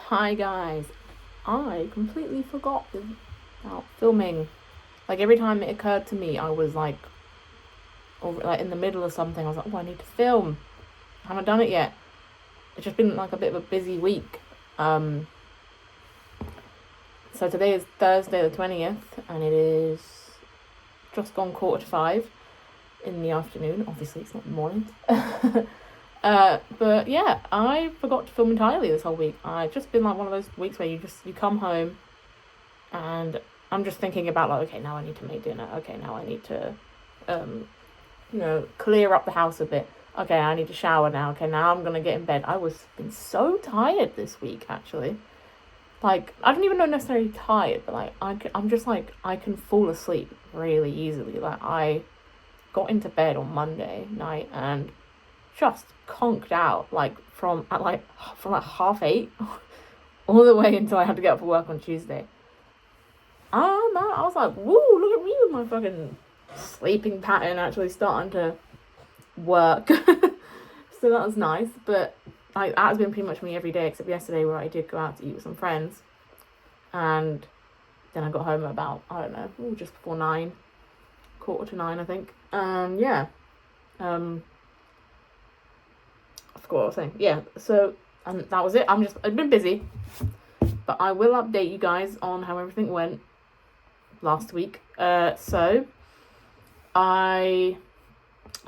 Hi guys, I completely forgot about filming. Like every time it occurred to me, I was like, over, like in the middle of something. I was like, oh, I need to film. I haven't done it yet. It's just been like a bit of a busy week. Um, so today is Thursday the 20th, and it is just gone 4:45 in the afternoon. Obviously, it's not the morning. But yeah, I forgot to film entirely this whole week. I've just been like one of those weeks where you come home and I'm just thinking about like, okay, now I need to make dinner. Okay, now I need to, clear up the house a bit. Okay, I need to shower now. Okay, now I'm gonna get in bed. I was been so tired this week actually. Like I don't even know necessarily tired, but like I'm just like I can fall asleep really easily. Like I got into bed on Monday night and just conked out from like 8:30 all the way until I had to get up for work on Tuesday. Oh no, I was like, woo, look at me with my fucking sleeping pattern actually starting to work. So that was nice. But like that has been pretty much me every day except yesterday where I did go out to eat with some friends. And then I got home at about, I don't know, just before 9, 8:45, I think. Yeah. I forgot what I was saying. Yeah, so that was it. I've been busy. But I will update you guys on how everything went last week. So I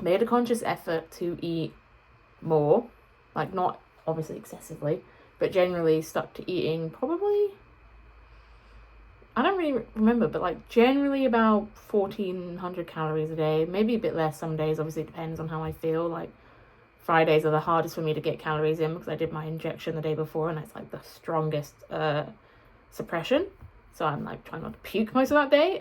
made a conscious effort to eat more, like not obviously excessively, but generally stuck to eating probably, I don't really remember, but like generally about 1,400 calories a day, maybe a bit less some days. Obviously it depends on how I feel. Like Fridays are the hardest for me to get calories in because I did my injection the day before and it's like the strongest suppression. So I'm like trying not to puke most of that day.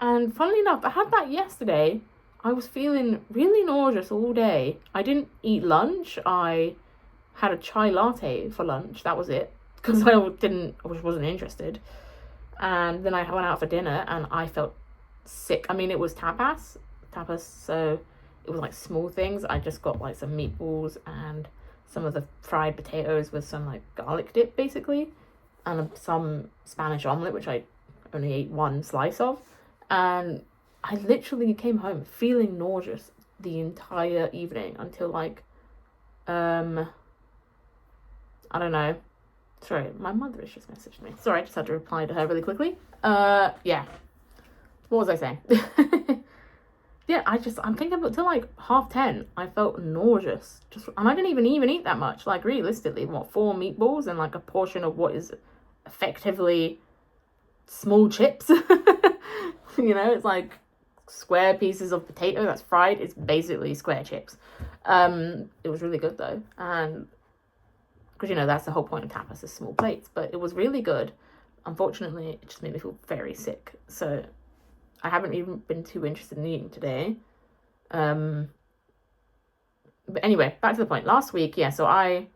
And funnily enough, I had that yesterday. I was feeling really nauseous all day. I didn't eat lunch. I had a chai latte for lunch. That was it. Because I wasn't interested. And then I went out for dinner and I felt sick. I mean, it was tapas, so it was like small things. I just got like some meatballs and some of the fried potatoes with some like garlic dip basically, and some Spanish omelet, which I only ate one slice of. And I literally came home feeling nauseous the entire evening until like, I don't know. Sorry, my mother has just messaged me. Sorry, I just had to reply to her really quickly. Yeah. What was I saying? Yeah, I'm thinking until like 10:30, I felt nauseous. And I didn't even eat that much. Like realistically, 4 meatballs and like a portion of what is effectively small chips. It's like square pieces of potato that's fried. It's basically square chips. It was really good though, and because that's the whole point of tapas is small plates. But it was really good. Unfortunately, it just made me feel very sick. So I haven't even been too interested in eating today. But anyway, back to the point. Last week, yeah. So I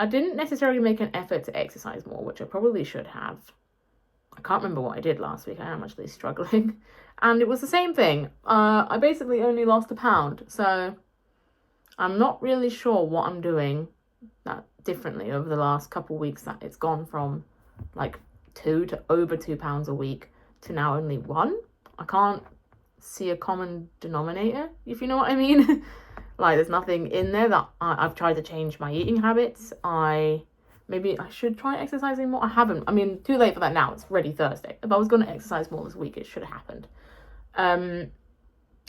didn't necessarily make an effort to exercise more, which I probably should have. I can't remember what I did last week. I am actually struggling. And it was the same thing. I basically only lost a pound. So I'm not really sure what I'm doing that differently over the last couple weeks, that it's gone from like 2 to over 2 pounds a week to now only 1. I can't see a common denominator, if you know what I mean. Like there's nothing in there that I've tried to change my eating habits. Maybe I should try exercising more. I haven't. I mean, too late for that now. It's already Thursday. If I was going to exercise more this week, it should have happened. And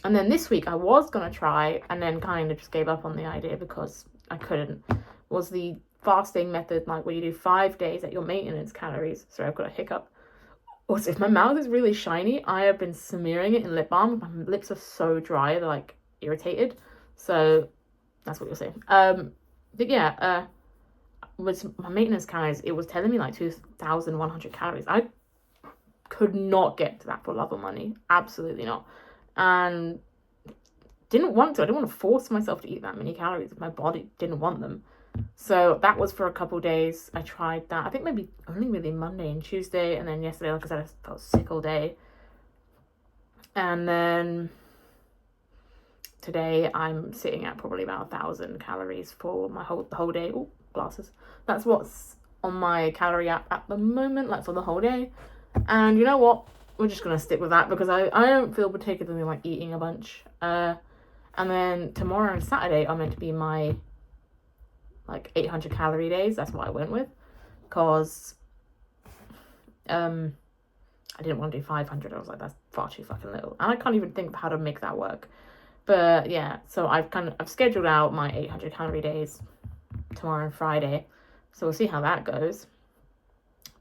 then this week I was going to try and then kind of just gave up on the idea because I couldn't. Was the fasting method, like where you do 5 days at your maintenance calories. Sorry, I've got a hiccup. Also, if my mouth is really shiny, I have been smearing it in lip balm. My lips are so dry, they're like irritated. So that's what you're saying. But yeah, with my maintenance calories, it was telling me like 2,100 calories. I could not get to that for love or money. Absolutely not. And didn't want to. I didn't want to force myself to eat that many calories if my body didn't want them. So that was for a couple days. I tried that. I think maybe only really Monday and Tuesday. And then yesterday, like I said, I felt sick all day. And then today I'm sitting at probably about 1,000 calories for the whole day. Oh, glasses. That's what's on my calorie app at the moment, like for the whole day. And you know what? We're just going to stick with that because I don't feel particularly like eating a bunch. And then tomorrow and Saturday are meant to be my like 800 calorie days. That's what I went with. Because I didn't want to do 500. I was like, that's far too fucking little. And I can't even think of how to make that work. But yeah, so I've scheduled out my 800 calorie days tomorrow and Friday. So we'll see how that goes.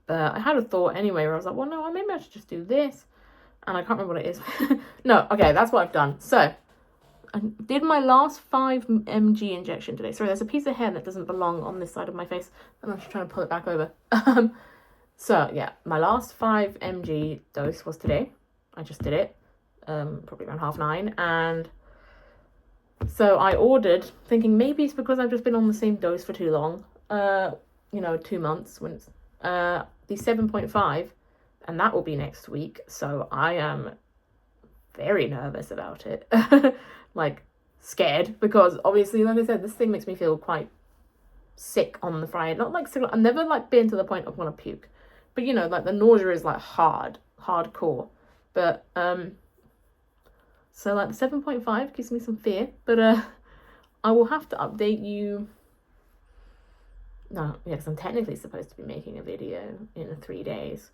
But I had a thought anyway where I was like, well, no, maybe I should just do this. And I can't remember what it is. No, okay, that's what I've done. So I did my last 5 mg injection today. Sorry, there's a piece of hair that doesn't belong on this side of my face. And I'm just trying to pull it back over. So yeah, my last 5 mg dose was today. I just did it. Probably around 8:30. And so I ordered, thinking maybe it's because I've just been on the same dose for too long. 2 months. The 7.5, and that will be next week. So I am very nervous about it. Like, scared, because obviously, like I said, this thing makes me feel quite sick on the Friday. Not like sick, I've never like been to the point of want to puke, but you know, like the nausea is like hardcore. But so like the 7.5 gives me some fear, but I will have to update you. No, yeah, because I'm technically supposed to be making a video in 3 days,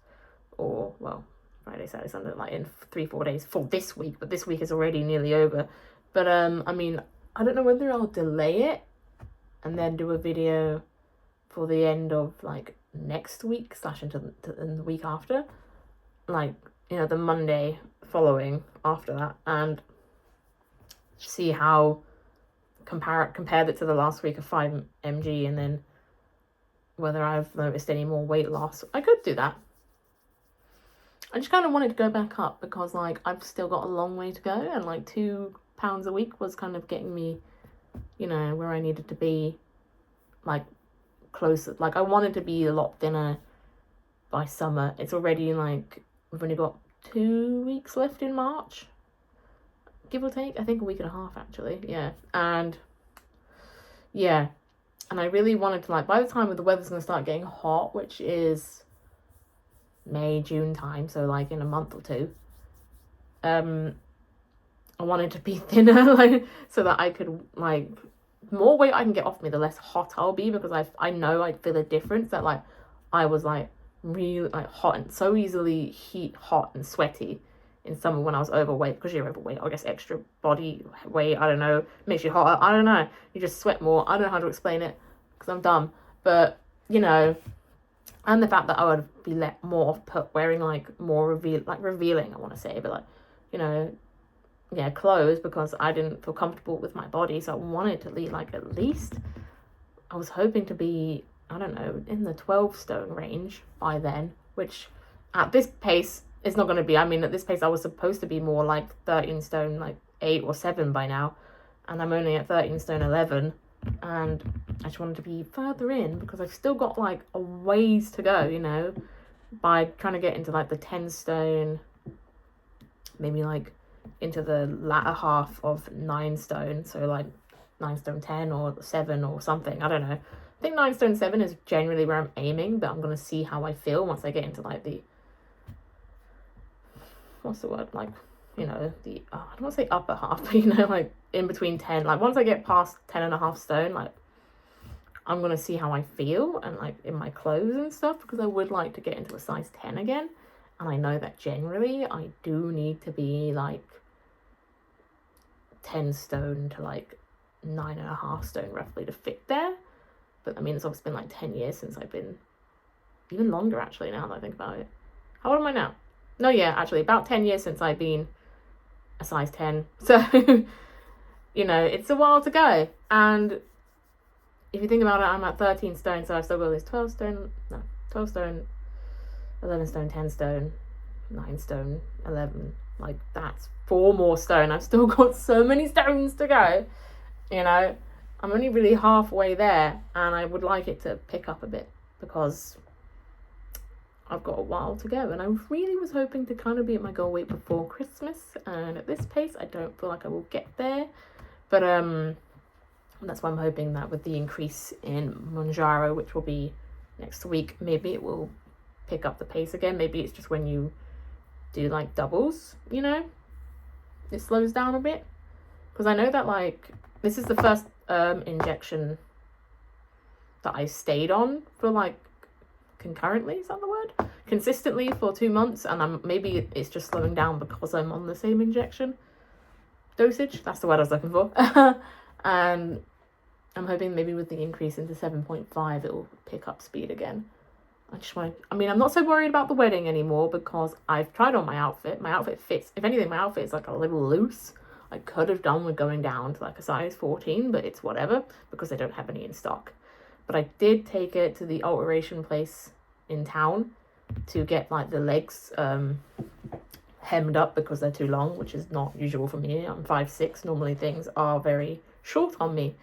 or well, Friday, Saturday, Sunday, like in 3-4 days for this week, but this week is already nearly over. But I mean, I don't know whether I'll delay it and then do a video for the end of like next week / into the week after, like, you know, the Monday following after that, and see how compared it to the last week of 5 mg, and then whether I've noticed any more weight loss. I could do that. I just kind of wanted to go back up because like I've still got a long way to go, and like 2 pounds a week was kind of getting me, you know, where I needed to be, like closer. Like I wanted to be a lot thinner by summer. It's already like, we've only got 2 weeks left in March, give or take. I think a week and a half actually. Yeah. And yeah, and I really wanted to, like, by the time the weather's going to start getting hot, which is May, June time, so like in a month or two, I wanted to be thinner, like, so that I could, like, more weight I can get off me, the less hot I'll be, because I know I'd feel a difference, that like I was like really like hot and so easily hot and sweaty in summer when I was overweight, because you're overweight, I guess extra body weight, I don't know, makes you hotter, I don't know, you just sweat more, I don't know how to explain it, because I'm dumb, but, you know, and the fact that I would be more wearing, like, more revealing, I want to say, but, like, you know, yeah, clothes, because I didn't feel comfortable with my body, so I wanted to leave, like, at least, I was hoping to be, I don't know, in the 12 stone range by then, which, at this pace, it's not going to be. I mean, at this pace, I was supposed to be more like 13 stone, like 8 or 7 by now. And I'm only at 13 stone 11. And I just wanted to be further in because I've still got like a ways to go, you know, by trying to get into like the 10 stone, maybe like into the latter half of 9 stone. So like 9 stone 10 or 7 or something. I don't know. I think 9 stone 7 is generally where I'm aiming, but I'm going to see how I feel once I get into like the, what's the word, like, you know, the, I don't want to say upper half, but, you know, like, in between 10, like, once I get past 10.5 stone, like, I'm going to see how I feel, and, like, in my clothes and stuff, because I would like to get into a size 10 again, and I know that generally I do need to be, like, 10 stone to, like, 9.5 stone, roughly, to fit there, but, I mean, it's obviously been, like, 10 years since I've been, even longer, actually, now that I think about it. How old am I now? No, yeah, actually, about 10 years since I've been a size 10. So, you know, it's a while to go. And if you think about it, I'm at 13 stone, so I've still got this 12 stone, 11 stone, 10 stone, 9 stone, 11. Like, that's 4 more stone. I've still got so many stones to go. You know, I'm only really halfway there, and I would like it to pick up a bit because I've got a while to go, and I really was hoping to kind of be at my goal weight before Christmas, and at this pace I don't feel like I will get there, but that's why I'm hoping that with the increase in Mounjaro, which will be next week, maybe it will pick up the pace again. Maybe it's just when you do like doubles, you know, it slows down a bit. Because I know that like this is the first injection that I stayed on for like concurrently, is that the word? Consistently for 2 months, and maybe it's just slowing down because I'm on the same injection dosage. That's the word I was looking for. And I'm hoping maybe with the increase into 7.5 it will pick up speed again. I'm not so worried about the wedding anymore because I've tried on my outfit. My outfit fits. If anything, my outfit is like a little loose. I could have done with going down to like a size 14, but it's whatever because they don't have any in stock. But I did take it to the alteration place in town to get like the legs hemmed up because they're too long, which is not usual for me. I'm 5'6". Normally things are very short on me.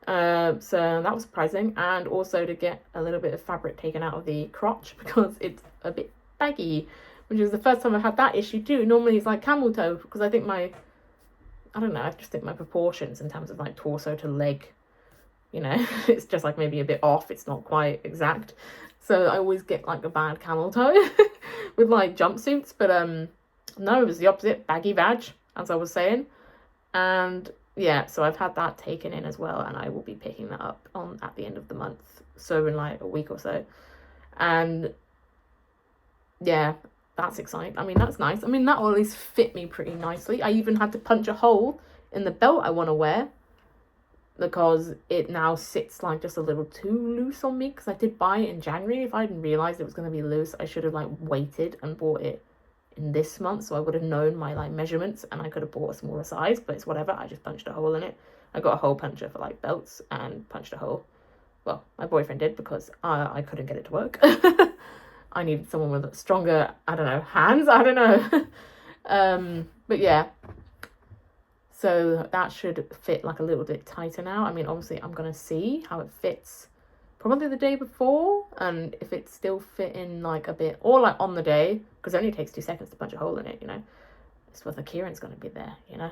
So that was surprising, and also to get a little bit of fabric taken out of the crotch because it's a bit baggy, which is the first time I've had that issue too. Normally it's like camel toe because I just think my proportions in terms of like torso to leg, you know, it's just like maybe a bit off. It's not quite exact. So I always get like a bad camel toe with like jumpsuits, but no, it was the opposite, baggy vag, as I was saying. And yeah, so I've had that taken in as well, and I will be picking that up at the end of the month, so in like a week or so. And yeah, that's exciting. I mean, that's nice. I mean, that will at least fit me pretty nicely. I even had to punch a hole in the belt I want to wear because it now sits like just a little too loose on me, because I did buy it in January. If I hadn't realised it was going to be loose, I should have like waited and bought it in this month, so I would have known my like measurements and I could have bought a smaller size, but it's whatever. I just punched a hole in it. I got a hole puncher for like belts and punched a hole. Well, my boyfriend did because I couldn't get it to work. I needed someone with stronger, I don't know, hands, I don't know. But yeah, so that should fit like a little bit tighter now. I mean, obviously I'm gonna see how it fits probably the day before, and if it's still fitting like a bit, or like on the day, because it only takes 2 seconds to punch a hole in it, you know. It's whether Kieran's going to be there, you know,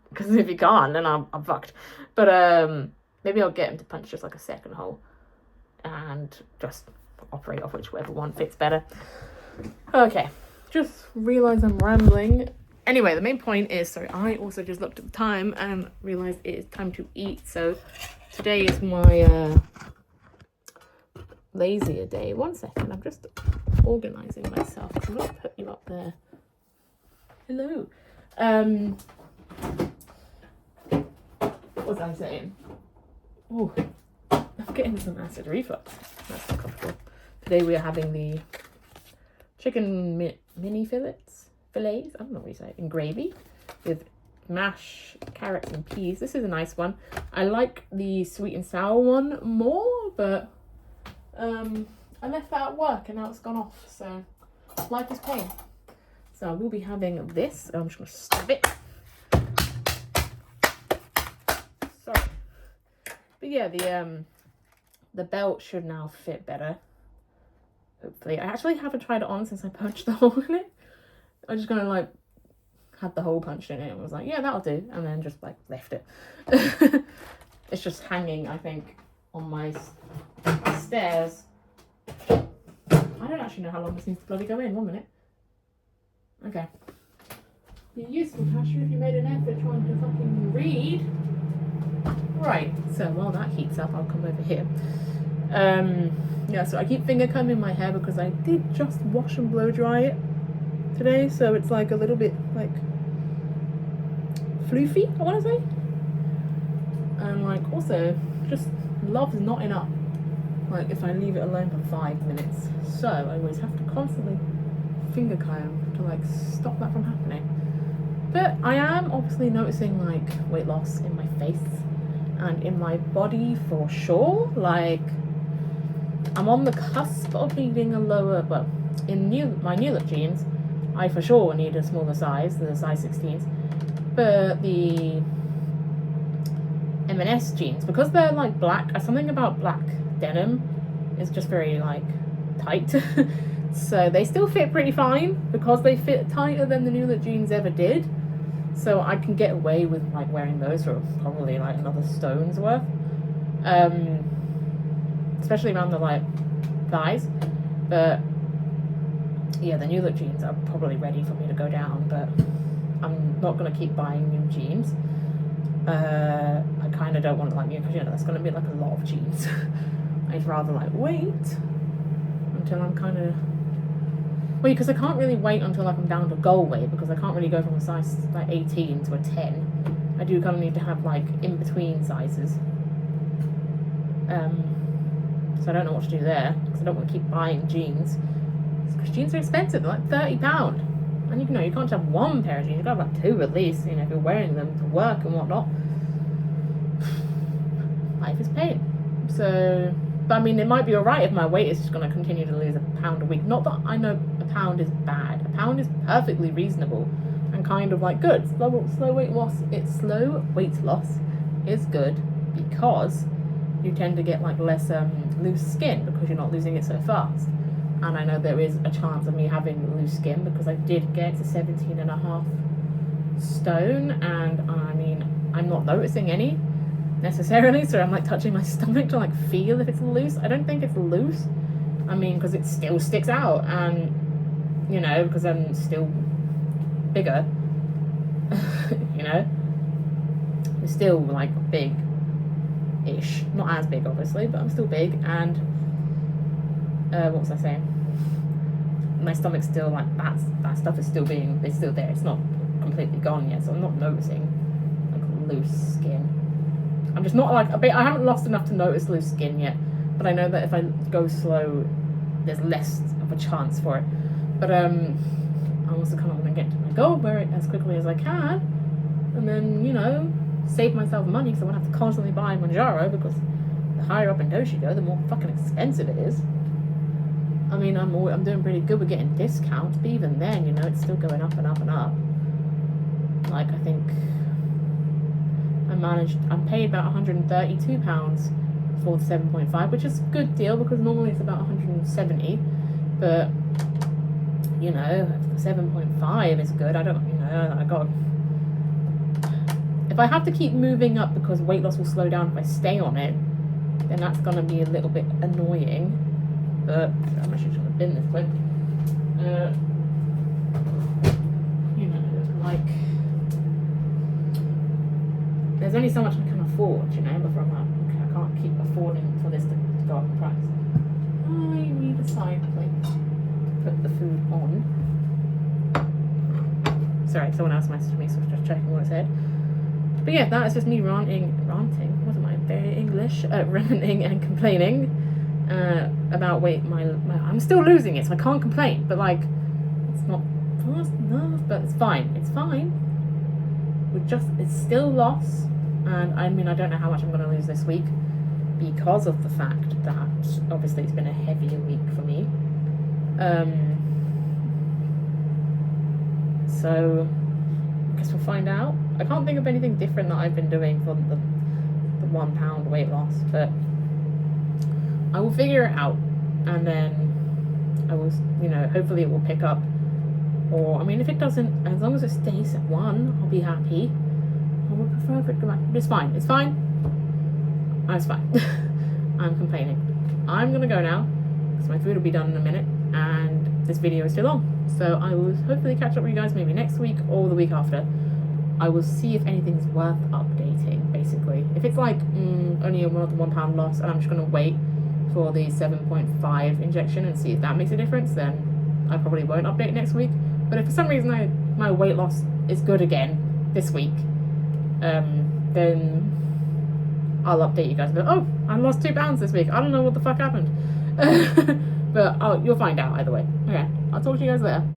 because if he can't, then I'm fucked. But maybe I'll get him to punch just like a second hole and just operate off whichever one fits better. Okay, just realised I'm rambling. Anyway, the main point is, sorry, I also just looked at the time and realised it is time to eat. So today is my lazier day. 1 second, I'm just organising myself. I'm going to put you up there. Hello. What was I saying? Oh, I'm getting some acid reflux. That's not comfortable. Today we are having the chicken mini fillets. I don't know what you say. In gravy with mash, carrots and peas. This is a nice one. I like the sweet and sour one more, but I left that at work and now it's gone off, so life is pain. So I will be having this. I'm just going to stab it. Sorry. But yeah, the belt should now fit better, hopefully. I actually haven't tried it on since I punched the hole in it. I'm just going to like had the hole punched in it and was like, yeah, that'll do, and then just like left it. It's just hanging, I think, on my stairs. I don't actually know how long this needs to bloody go in. 1 minute. Okay. Be useful, Tasha, if you made an effort trying to fucking read. Right, so while that heats up, I'll come over here. Yeah, so I keep finger combing my hair because I did just wash and blow dry it today, so it's like a little bit like floofy, I want to say. And like also just love's not enough like if I leave it alone for 5 minutes, so I always have to constantly finger comb to like stop that from happening. But I am obviously noticing like weight loss in my face and in my body for sure. Like I'm on the cusp of needing a lower, well, in my new look jeans I for sure need a smaller size, the size 16s, but the M&S jeans, because they're like black, something about black denim is just very like tight. So they still fit pretty fine because they fit tighter than the new look jeans ever did, so I can get away with like wearing those for probably like another stone's worth, especially around the like thighs. But yeah, the new look jeans are probably ready for me to go down, but I'm not going to keep buying new jeans. I kind of don't want like new, because that's going to be like a lot of jeans. I'd rather like wait until I'm kind of because I can't really wait until like I'm down to goal weight, because I can't really go from a size like 18 to a 10. I do kind of need to have like in between sizes. So I don't know what to do there, because I don't want to keep buying jeans, because jeans are expensive. They're like £30, and you can't just have one pair of jeans. You've got to have like two at least, if you're wearing them to work and whatnot. Life is pain. So, but I mean, it might be alright if my weight is just going to continue to lose £1 a week. Not that I know £1 is bad. £1 is perfectly reasonable and kind of like good. Slow weight loss is good, because you tend to get like less loose skin, because you're not losing it so fast. And I know there is a chance of me having loose skin, because I did get to 17.5 stone, and I mean, I'm not noticing any necessarily, so I'm like touching my stomach to like feel if it's loose. I don't think it's loose. I mean, because it still sticks out, and because I'm still bigger. I'm still like big-ish, not as big obviously, but I'm still big. And what was I saying? My stomach's still like that stuff is still there. It's not completely gone yet, so I'm not noticing like loose skin. I'm just not like I haven't lost enough to notice loose skin yet, but I know that if I go slow, there's less of a chance for it. But I also kind of want to get to my goal weight as quickly as I can, and then save myself money, because I won't have to constantly buy Mounjaro, because the higher up in dose you go, the more fucking expensive it is. I mean, I'm doing pretty good with getting discounts, but even then, it's still going up and up and up. Like, I think I'm paid about £132 for the 7.5, which is a good deal, because normally it's about 170. But if the 7.5 is good, I got. If I have to keep moving up because weight loss will slow down if I stay on it, then that's gonna be a little bit annoying. But I'm actually trying to bin this quick. Like, there's only so much I can afford, before I'm like, I can't keep affording for this to go up in price. I need a side plate to put the food on. Sorry, someone else messaged me, so I was just checking what it said. But yeah, that is just me ranting, wasn't my very English, ranting and complaining about weight. I'm still losing it, so I can't complain, but like, it's not fast enough, but it's fine. It's still loss, and I mean, I don't know how much I'm going to lose this week, because of the fact that obviously it's been a heavier week for me. So I guess we'll find out. I can't think of anything different that I've been doing for the £1 weight loss, but I will figure it out, and then I will, hopefully it will pick up. Or, I mean, if it doesn't, as long as it stays at 1, I'll be happy. I would prefer if it go back. It's fine. It's fine. It's fine. I'm complaining. I'm gonna go now, because my food will be done in a minute, and this video is too long. So I will hopefully catch up with you guys maybe next week or the week after. I will see if anything's worth updating, basically. If it's like only another £1 loss, and I'm just gonna wait for the 7.5 injection and see if that makes a difference, then I probably won't update next week. But if for some reason my weight loss is good again this week, then I'll update you guys. But I lost £2 this week. I don't know what the fuck happened. But you'll find out either way. Okay, I'll talk to you guys later.